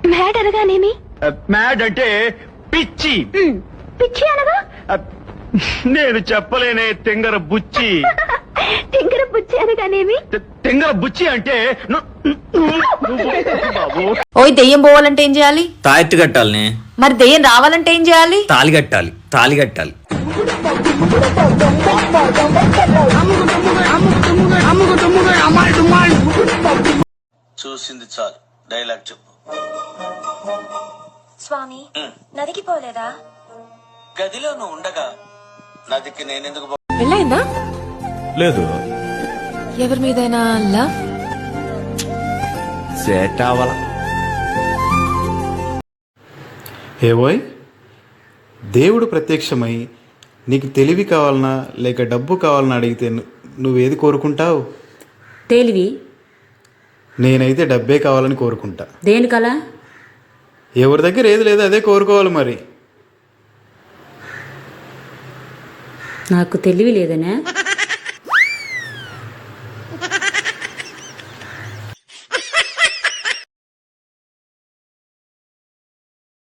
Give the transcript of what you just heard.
Mad అనగానేమి? Mad అంటే పిచ్చి. పిచ్చి అనగా? నేను చెప్పలేనే తెంగర బుచ్చి. తింగర బుచ్చి అనగానేమి? తెంగర బుచ్చి అంటే బాబు. ఓయ్ దెయ్యం పోవాలంటే ఏం చేయాలి? తాయెత్తు కట్టాలనే. మరి దెయ్యం రావాలంటే ఏం చేయాలి? తాళి కట్టాలి, తాళి కట్టాలి. చూసింది చాలు, డైలాగ్ చెప్పు. స్వామి, నదికి పోలేదా? గదిలో నువ్వు ఉండగా నదికి నేనెందుకు పెళ్ళైందా? లేదు. ఎవరి మీదైనా లవ్? సెట్ అవ్వాల. ఏవోయ్, దేవుడు ప్రత్యక్షమై నీకు తెలివి కావాలన్నా లేక డబ్బు కావాలన్నా అడిగితే నువ్వేది కోరుకుంటావు? తెలివి. నేనైతే డబ్బే కావాలని కోరుకుంటా. దేనికలా? ఎవరి దగ్గర ఏది లేదో అదే కోరుకోవాలి మరి. నాకు తెలివి లేదనే.